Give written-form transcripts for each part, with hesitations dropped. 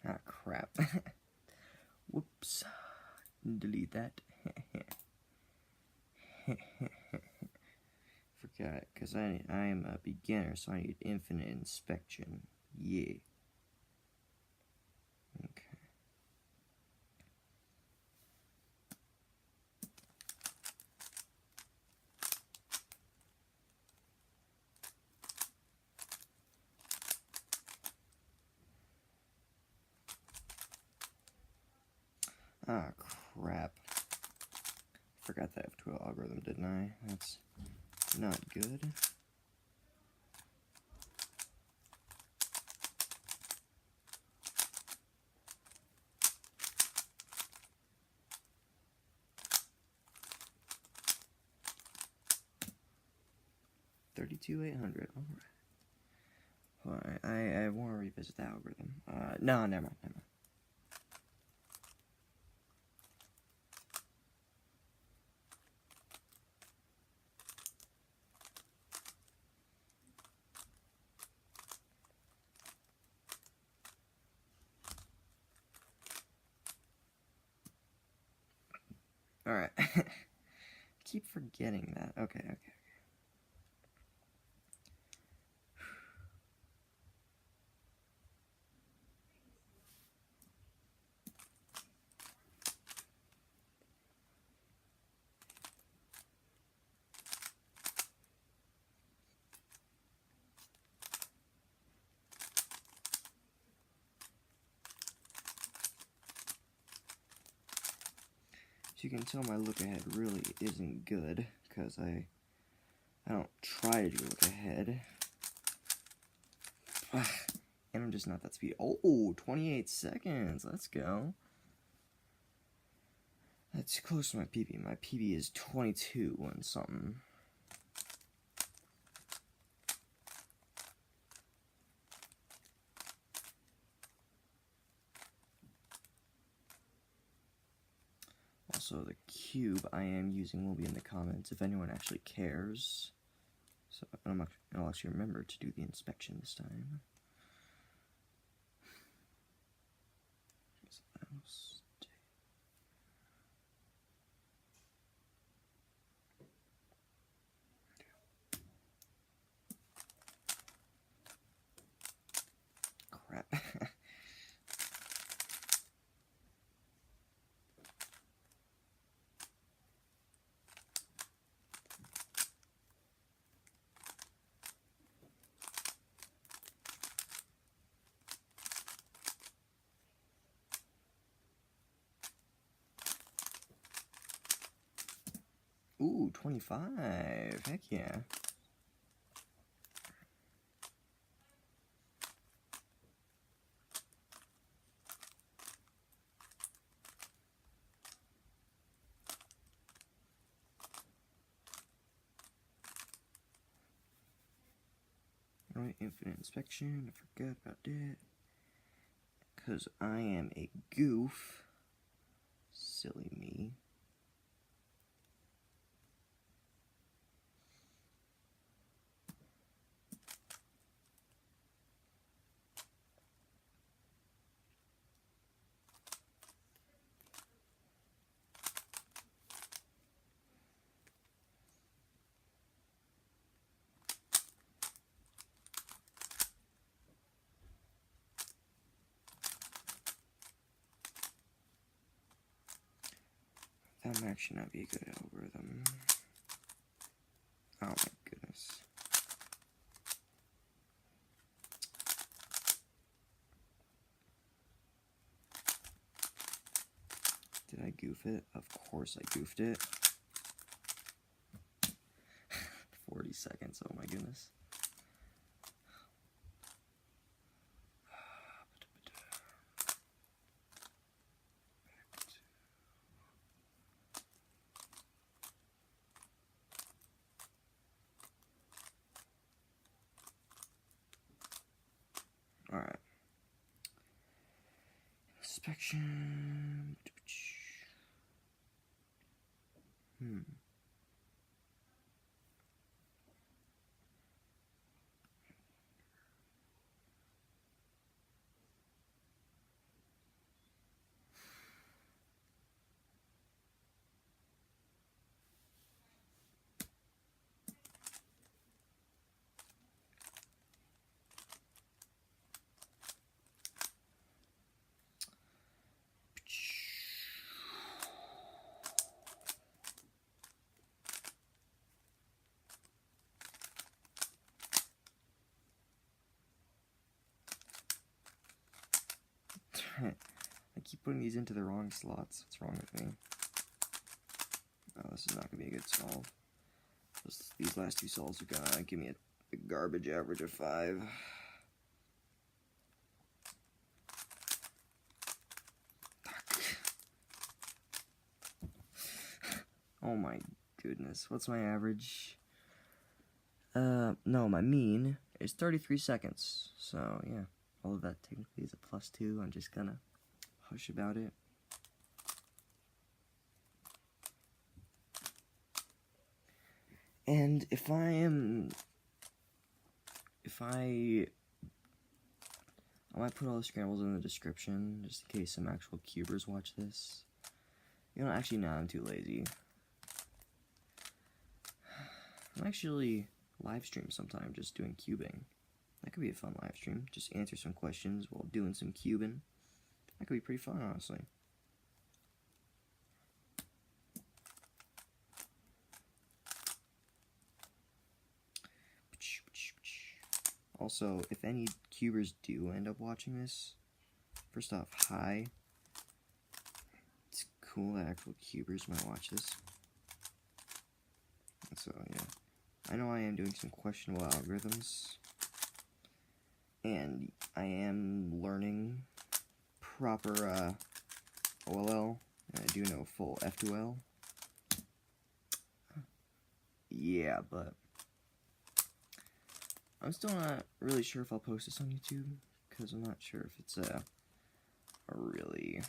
Ah, crap. Whoops. Delete that. Forgot, because I am a beginner, so I need infinite inspection. Yeah. Okay. Ah, crap. Forgot that F2 algorithm, didn't I? That's not good. $32,800. All right. I want to revisit the algorithm. No, never mind. All right. Keep forgetting that. Okay. So you can tell my look ahead really isn't good, because I don't try to do look ahead. And I'm just not that speedy. Oh, 28 seconds. Let's go. That's close to my PB. My PB is 22 and something. Also, the cube I am using will be in the comments if anyone actually cares. So I'll actually remember to do the inspection this time. Crap. Ooh, 25. Heck yeah. Alright, infinite inspection. I forgot about that. Because I am a goof. Silly me. That might actually not be a good algorithm. Oh my goodness. Did I goof it? Of course I goofed it. 40 seconds, oh my goodness. Alright. Inspection. I keep putting these into the wrong slots. What's wrong with me? Oh, this is not going to be a good solve. These last two solves are going to give me a garbage average of 5. Oh my goodness. What's my average? No, my mean is 33 seconds. So, yeah. All of that technically is a +2. I'm just gonna hush about it. And I might put all the scrambles in the description, just in case some actual cubers watch this. You know, actually, no, I'm too lazy. I'm actually live stream sometime, just doing cubing. That could be a fun live stream. Just answer some questions while doing some cubing. That could be pretty fun, honestly. Also, if any cubers do end up watching this, first off, hi. It's cool that actual cubers might watch this. So, yeah. I know I am doing some questionable algorithms. And I am learning proper OLL. And I do know full F2L. Yeah, but I'm still not really sure if I'll post this on YouTube, because I'm not sure if it's a really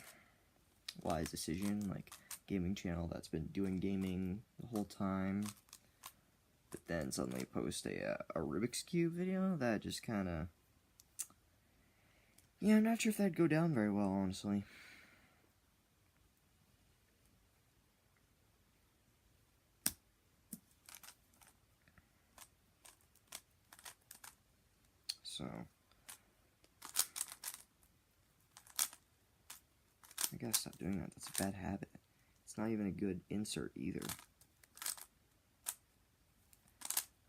wise decision, like gaming channel that's been doing gaming the whole time, but then suddenly post a Rubik's Cube video. That just kind of, yeah, I'm not sure if that'd go down very well, honestly. So, I gotta stop doing that. That's a bad habit. It's not even a good insert either.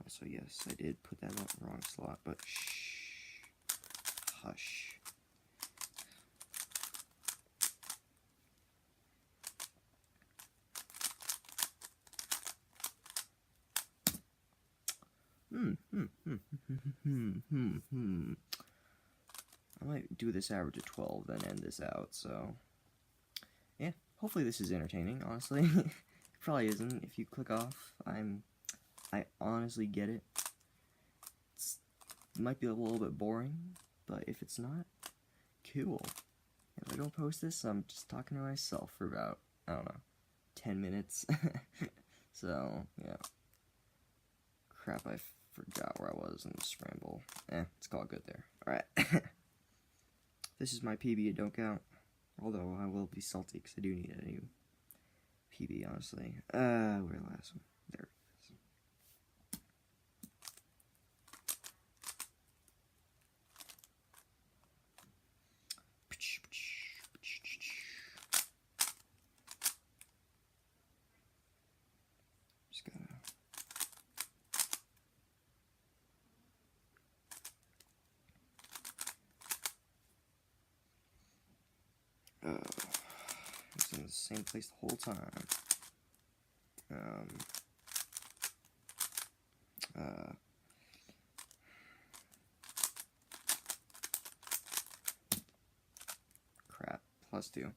Also, yes, I did put that in the wrong slot, but shh. Hush. I might do this average of 12, then end this out, so yeah, hopefully this is entertaining, honestly. It probably isn't. If you click off, I honestly get it. It might be a little bit boring, but if it's not, cool. If I don't post this, I'm just talking to myself for about, I don't know, 10 minutes. So, yeah. Crap, I forgot where I was in the scramble. It's all good there. Alright. This is my PB, it don't count. Although, I will be salty, because I do need a new PB, honestly. Where the last one? There it is. Just gotta... It's in the same place the whole time. Crap. +2.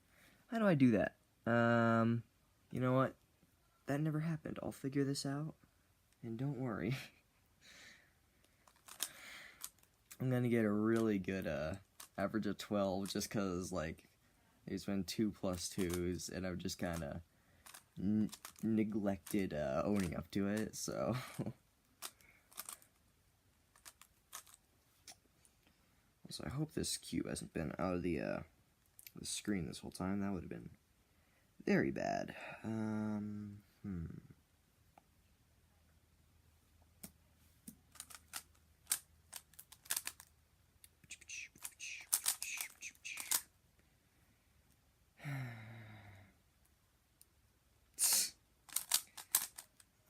How do I do that? You know what? That never happened. I'll figure this out. And don't worry. I'm gonna get a really good, average of 12 just cause, like, there's been 2 +2s, and I've just kind of neglected owning up to it, so... Also, I hope this cube hasn't been out of the screen this whole time. That would have been very bad.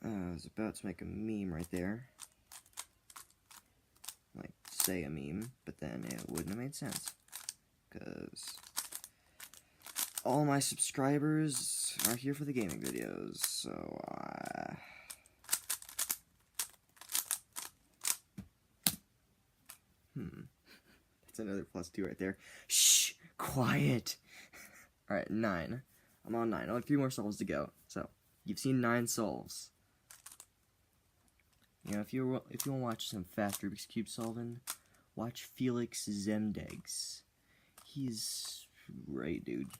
I was about to make a meme right there. Like, say a meme, but then it wouldn't have made sense. Because all my subscribers are here for the gaming videos, so, That's another +2 right there. Shh! Quiet! Alright, 9. I'm on 9. Only 3 more solves to go. So, you've seen 9 solves. You know, if you want to watch some fast Rubik's Cube solving, watch Felix Zemdegs. He's great, dude.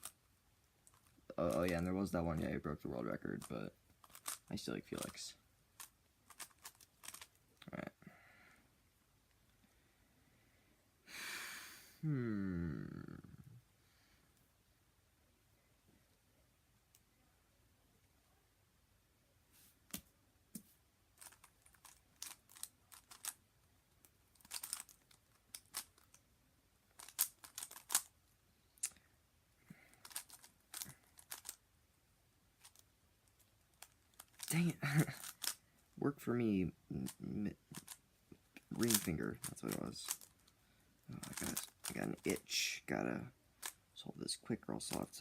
Oh yeah, and there was that one guy who broke the world record, but I still like Felix. Alright. Dang it. Work for me, ring finger. That's what it was. Oh, I got an itch. Gotta solve this quick, or else I'll have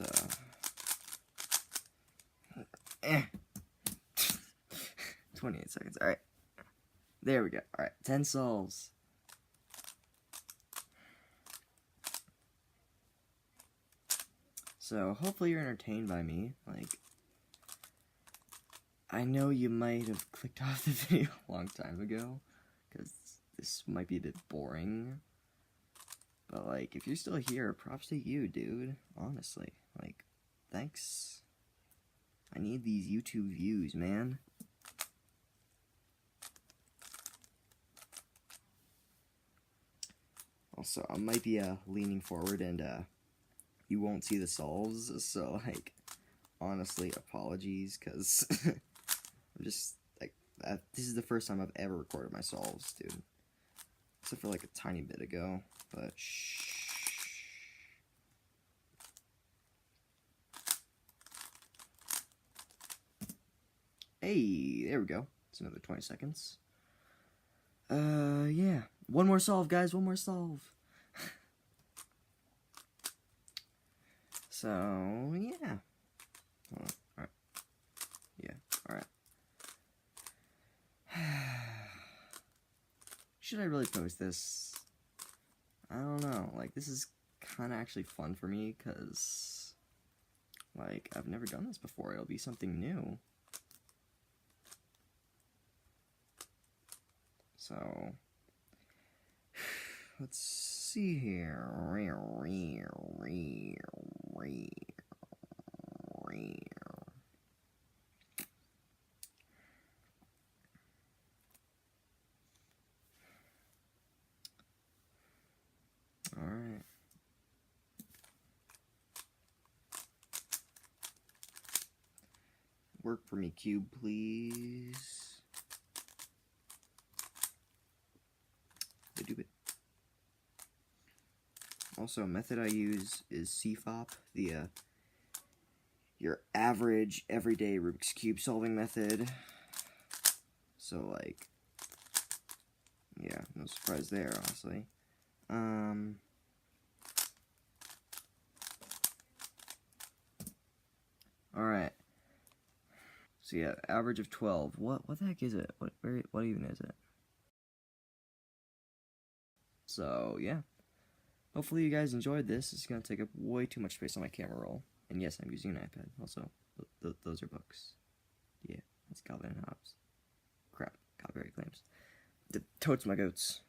to... 28 seconds. Alright. There we go. Alright, 10 solves. So, hopefully you're entertained by me. Like, I know you might have clicked off the video a long time ago, because this might be a bit boring. But, like, if you're still here, props to you, dude. Honestly. Like, thanks. I need these YouTube views, man. Also, I might be leaning forward and you won't see the solves, so like, honestly, apologies, because I'm just like, this is the first time I've ever recorded my solves, dude. Except for like a tiny bit ago, but shh. Hey, there we go. It's another 20 seconds. Yeah. One more solve, guys. One more solve. So, yeah. Hold on. Alright. Yeah, alright. Should I really post this? I don't know. Like, this is kind of actually fun for me, because, like, I've never done this before. It'll be something new. So, let's see here. Alright. Work for me, cube, please. Do it. Also, a method I use is CFOP, the your average everyday Rubik's Cube solving method. So, like, yeah, no surprise there, honestly. Alright. So yeah, average of 12. What the heck is it? What even is it? So, yeah. Hopefully you guys enjoyed this. It's going to take up way too much space on my camera roll. And yes, I'm using an iPad. Also, those are books. Yeah, that's Calvin and Hobbes. Crap, copyright claims. Totes my goats.